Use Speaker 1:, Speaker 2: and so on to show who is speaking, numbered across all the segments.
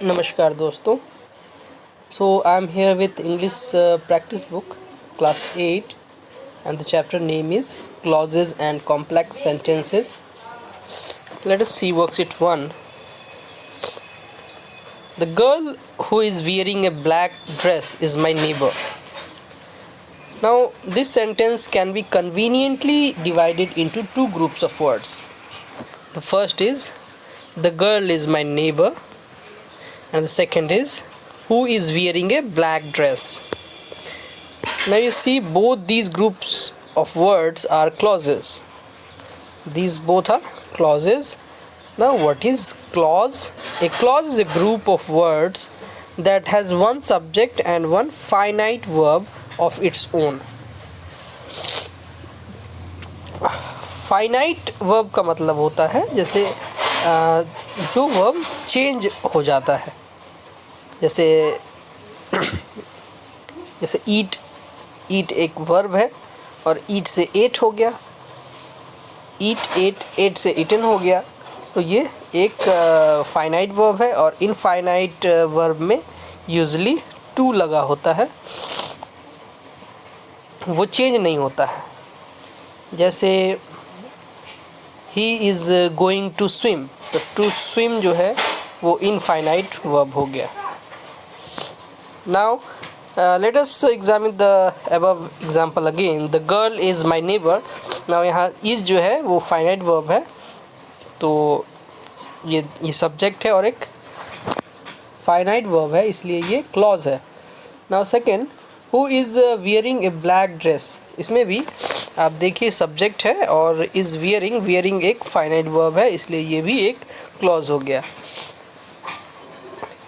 Speaker 1: नमस्कार दोस्तों. So I'm here with English practice book class 8 and the chapter name is clauses and complex sentences. Let us see worksheet 1. The girl who is wearing a black dress is my neighbor. Now this sentence can be conveniently divided into two groups of words. The first is the girl is my neighbor and the second is who is wearing a black dress. Now you see both these groups of words are clauses. These both are clauses. Now what is clause? A clause is a group of words that has one subject and one finite verb of its own. Finite verb का मतलब होता है जैसे जो verb change हो जाता है, जैसे ईट एक वर्ब है और ईट से एट हो गया, एट से ईटन हो गया, तो ये एक फाइनाइट वर्ब है. और इनफाइनाइट वर्ब में यूजली टू लगा होता है, वो चेंज नहीं होता है. जैसे ही इज़ गोइंग टू स्विम, तो टू स्विम जो है वो इनफाइनाइट वर्ब हो गया. Now let us examine the above example again. The girl is my neighbor. now यहाँ is जो है वो finite verb है, तो ये subject है और एक finite verb है, इसलिए ये clause है. now second, who is wearing a black dress. इसमें भी आप देखिए subject है और is wearing एक finite verb है, इसलिए ये भी एक clause हो गया.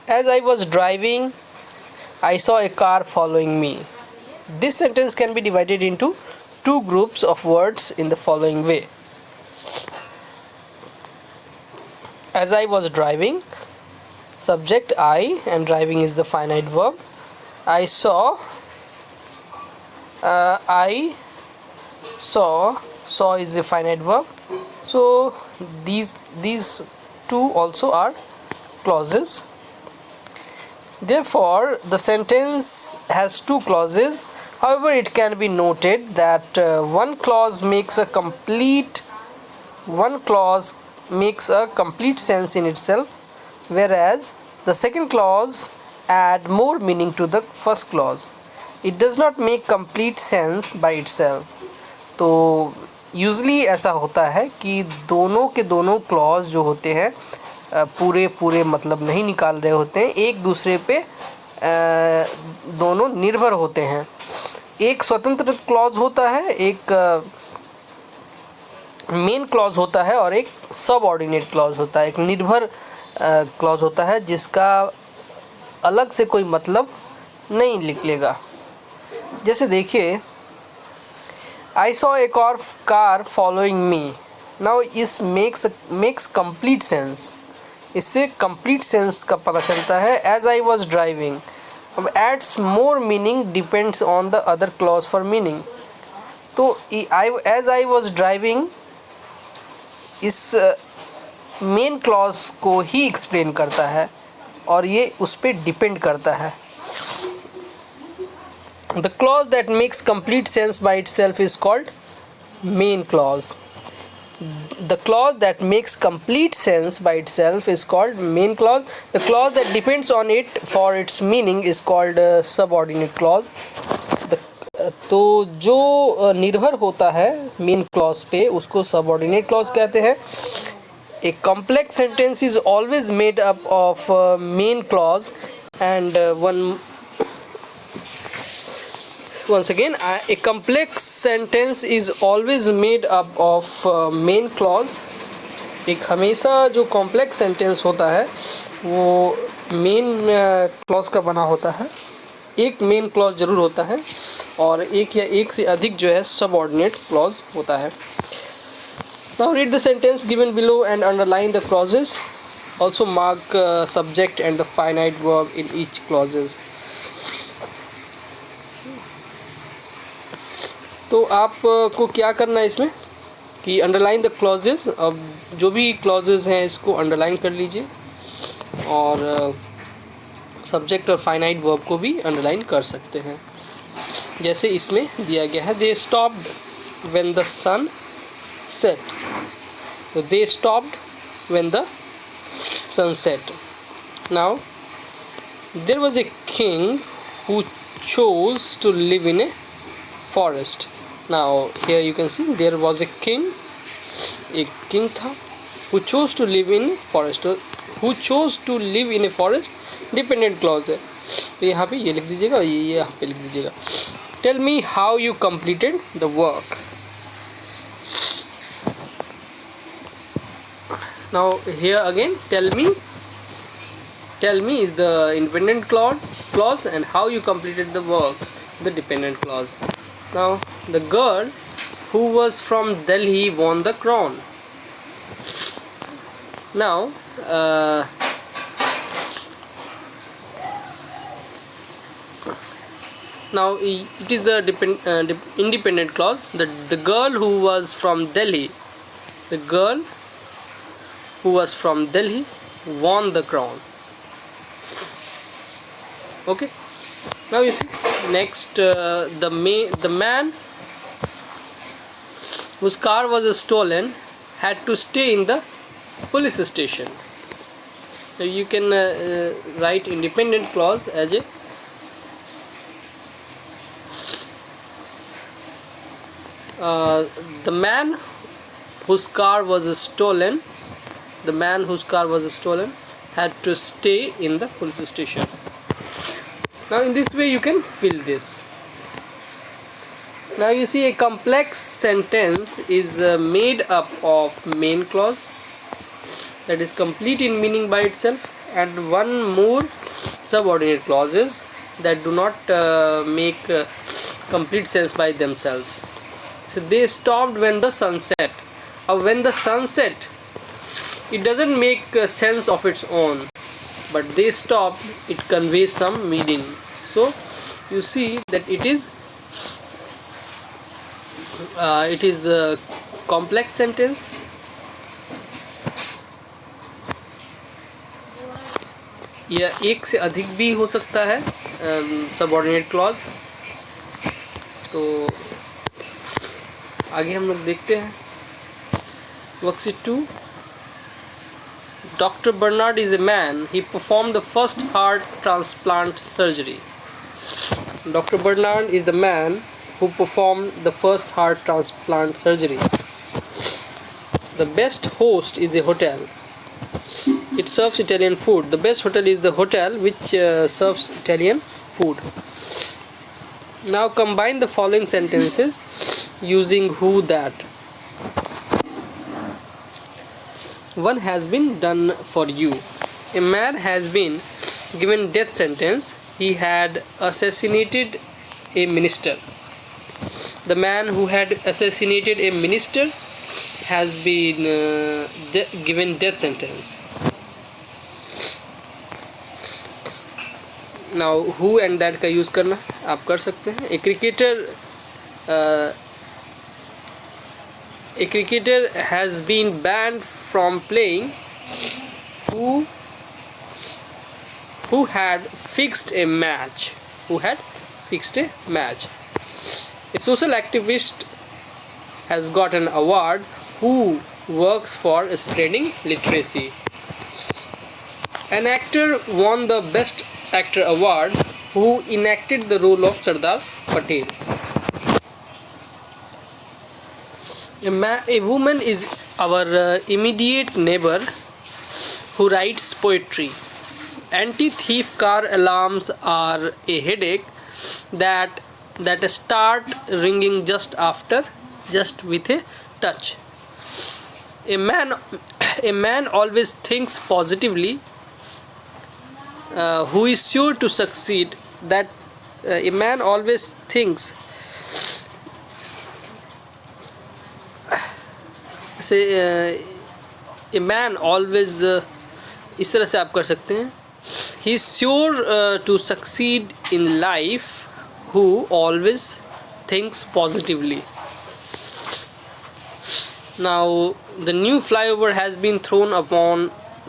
Speaker 1: as I was driving I saw a car following me. This sentence can be divided into two groups of words in the following way. As I was driving, subject I and driving is the finite verb. I saw is the finite verb. So these two also are clauses. Therefore, the sentence has two clauses. However, it can be noted that one clause makes a complete sense in itself, whereas the second clause add more meaning to the first clause. It does not make complete sense by itself. तो usually ऐसा होता है कि दोनों के दोनों clause जो होते हैं पूरे मतलब नहीं निकाल रहे होते हैं, एक दूसरे पे दोनों निर्भर होते हैं. एक स्वतंत्र क्लॉज होता है, एक मेन क्लॉज होता है और एक सबऑर्डिनेट क्लॉज होता है, एक निर्भर क्लॉज होता है जिसका अलग से कोई मतलब नहीं निकलेगा. जैसे देखिए I saw a car following me. Now this makes complete sense. इससे complete sense का पता चलता है. as I was driving अब adds more meaning depends on the other clause for meaning. तो as I was driving इस main clause को ही explain करता है और ये उस पर डिपेंड करता है. The clause that makes complete sense by itself is called main clause. The clause that makes complete sense by itself is called main clause. The clause that depends on it for its meaning is called subordinate clause. तो जो निर्भर होता है main clause पे उसको subordinate clause कहते हैं. A complex sentence is always made up of main clause and once again a complex sentence is always made up of main clause. एक हमेशा जो कॉम्प्लेक्स सेंटेंस होता है वो मेन क्लॉज का बना होता है. एक मेन क्लॉज ज़रूर होता है और एक या एक से अधिक जो है सबऑर्डिनेट क्लॉज होता है. Now read the sentence given below and underline the clauses. Also mark subject and the finite verb in each clauses. तो आपको क्या करना है इसमें कि अंडरलाइन द क्लॉजेस. अब जो भी क्लॉजेस हैं इसको अंडरलाइन कर लीजिए और सब्जेक्ट और फाइनाइट वर्ब को भी अंडरलाइन कर सकते हैं। जैसे इसमें दिया गया है, they stopped when the sun set. तो they stopped when the sun set. Now there was a king who chose to live in a forest. Now here you can see there was a king, एक king था, who chose to live in forest. who chose to live in a forest dependent clause है, तो यहाँ पे ये लिख दीजिएगा और ये यहाँ पे लिख दीजिएगा। Tell me how you completed the work. Now here again tell me is the independent clause and how you completed the work, the dependent clause. Now the girl who was from Delhi won the crown. Now it is the independent clause. The girl who was from Delhi, the girl who was from Delhi won the crown. Okay, now you see next, the man whose car was stolen had to stay in the police station. So you can write independent clause as a the man whose car was stolen had to stay in the police station. Now in this way you can fill this. Now you see a complex sentence is made up of main clause that is complete in meaning by itself and one more subordinate clauses that do not make complete sense by themselves. So they stopped when the sun set. When the sun set, it doesn't make sense of its own, but they stopped, it conveys some meaning. So you see that it is a complex sentence. यह एक से अधिक भी हो सकता है subordinate clause. तो आगे हम लोग देखते हैं worksheet 2। Dr. Bernard is a man. He performed the first heart transplant surgery. Dr. Bernard is the man who performed the first heart transplant surgery. The best host is a hotel. It serves Italian food. The best hotel is the hotel which serves Italian food. Now combine the following sentences using who, that. One has been done for you. A man has been given death sentence. He had assassinated a minister. The man who had assassinated a minister has been given death sentence. Now who and that का use करना आप कर सकते हैं। A cricketer has been banned from playing who had fixed a match. A social activist has got an award who works for spreading literacy. An actor won the best actor award who enacted the role of Sardar Patel. A woman is our immediate neighbor who writes poetry. Anti-thief car alarms are a headache that start ringing just with a touch. A man always thinks positively, who is sure to succeed. That a man always thinks. A man always इस तरह से आप कर सकते हैं। He is sure to succeed in life who always thinks positively. Now the new flyover has been thrown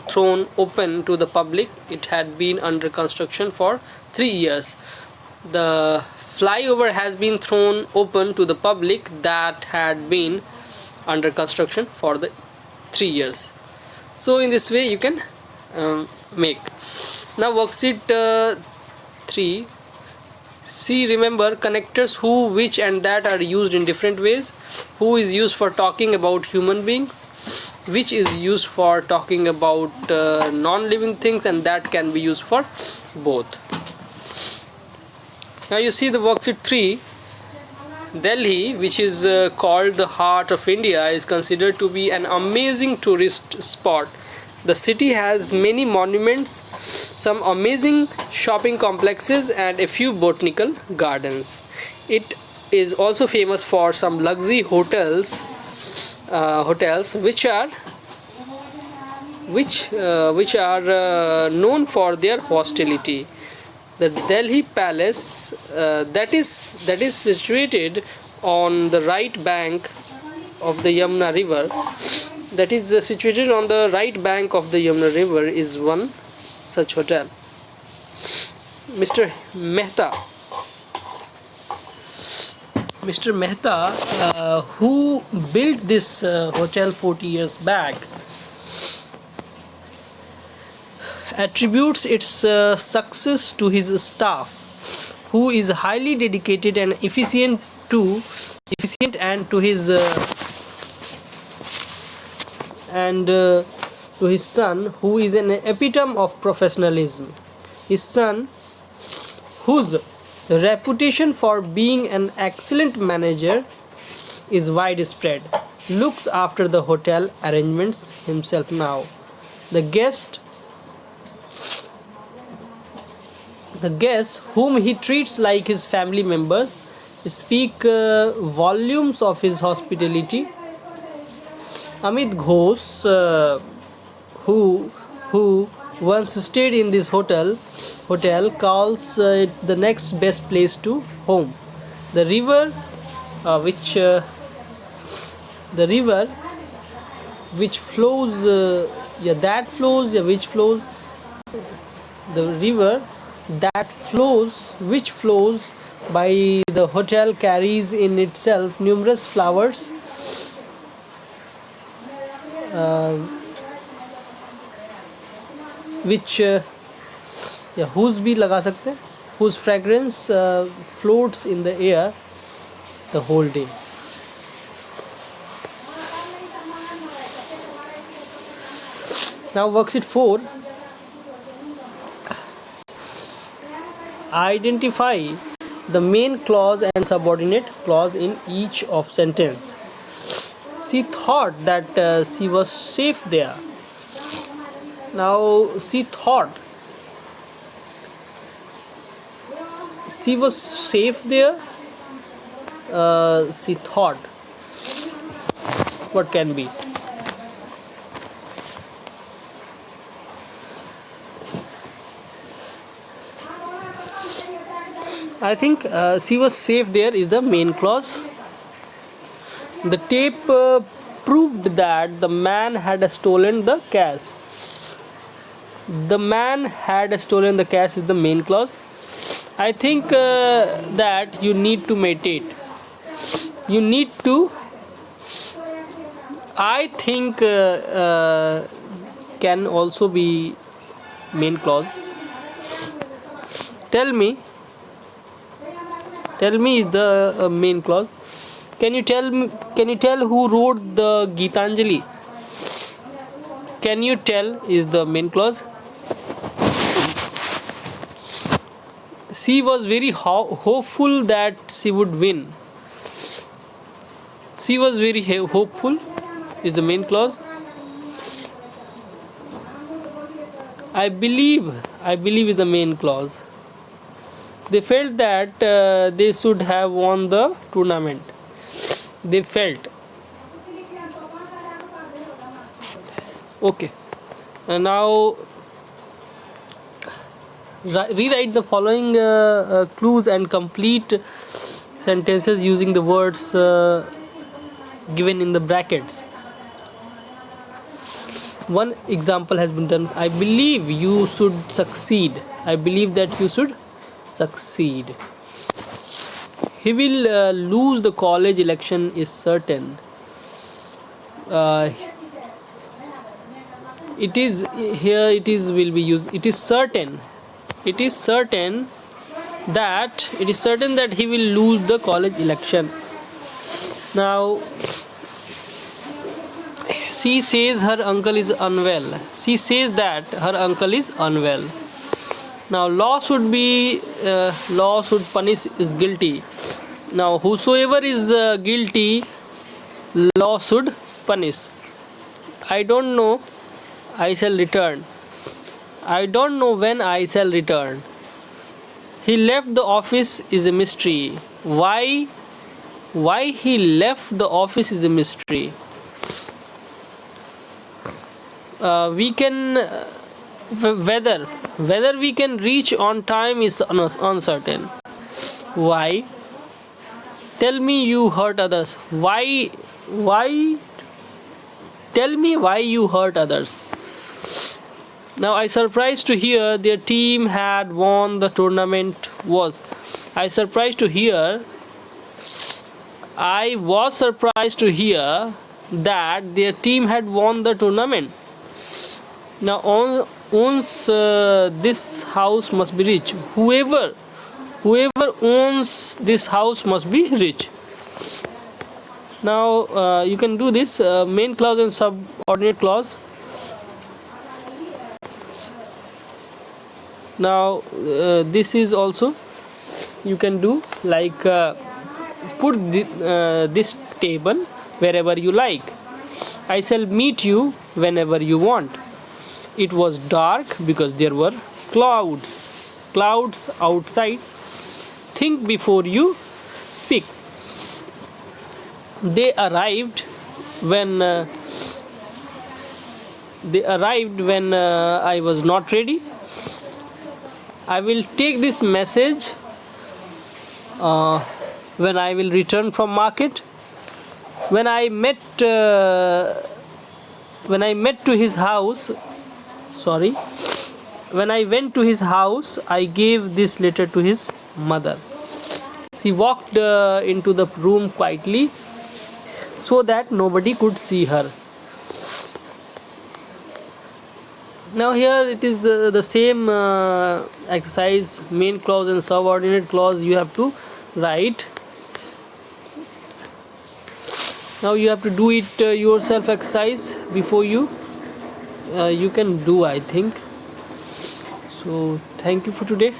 Speaker 1: thrown open to the public. It had been under construction for 3 years. The flyover has been thrown open to the public that had been under construction for the 3 years. So in this way you can make. Now worksheet 3. See, remember connectors who, which and that are used in different ways. Who is used for talking about human beings, which is used for talking about non-living things, and that can be used for both. Now you see the worksheet 3. Delhi, which is called the heart of India, is considered to be an amazing tourist spot. The city has many monuments, some amazing shopping complexes, and a few botanical gardens. It is also famous for some luxury hotels, which are known for their hospitality. The Delhi Palace, that is situated on the right bank of the Yamuna River. That is situated on the right bank of the Yamuna River is one such hotel. Mr. Mehta, who built this hotel 40 years back, attributes its success to his staff, who is highly dedicated and efficient and to his to his son, who is an epitome of professionalism. His son, whose reputation for being an excellent manager is widespread, looks after the hotel arrangements himself now. The guests whom he treats like his family members speak volumes of his hospitality. Amit Ghosh, who once stayed in this hotel calls it the next best place to home. The river which flows by the hotel carries in itself numerous flowers, whose fragrance floats in the air the whole day. Now worksheet 4. Identify the main clause and subordinate clause in each of sentence. She thought that she was safe there. Now she thought she was safe there. She thought. What can be? I think she was safe there is the main clause. The tape proved that the man had stolen the cash. The man had stolen the cash is the main clause. I think that you need to meditate. You need to. I think can also be main clause. Tell me is the main clause. Can you tell who wrote the Gitanjali? Can you tell is the main clause. She was very hopeful that she would win. She was very hopeful is the main clause. I believe is the main clause. They felt that they should have won the tournament. They felt. Okay. And now rewrite the following clues and complete sentences using the words given in the brackets. one example has been done. I believe you should succeed. I believe that you should succeed. He will lose the college election is certain. uh, it is here, it is will be used. It is certain, it is certain that he will lose the college election. Now she says her uncle is unwell. She says that her uncle is unwell. Now law should be law should punish is guilty. Now whosoever is guilty, law should punish. I don't know, I shall return. I don't know when I shall return. He left the office is a mystery. Why he left the office is a mystery. We can whether we can reach on time is uncertain. Why? Tell me you hurt others. Why? Tell me why you hurt others. Now I surprised to hear their team had won the tournament. I was surprised to hear that their team had won the tournament. Now owns this house must be rich. Whoever owns this house must be rich. Now you can do this main clause and subordinate clause. Now this is also you can do like put this table wherever you like. I shall meet you whenever you want. It was dark because there were clouds outside. Think before you speak. They arrived when I was not ready. I will take this message when I will return from market. When I met to his house, when I went to his house, I gave this letter to his mother. She walked into the room quietly so that nobody could see her. Now here it is the same exercise, main clause and subordinate clause you have to write. Now you have to do it yourself exercise before you can do, I think. So thank you for today.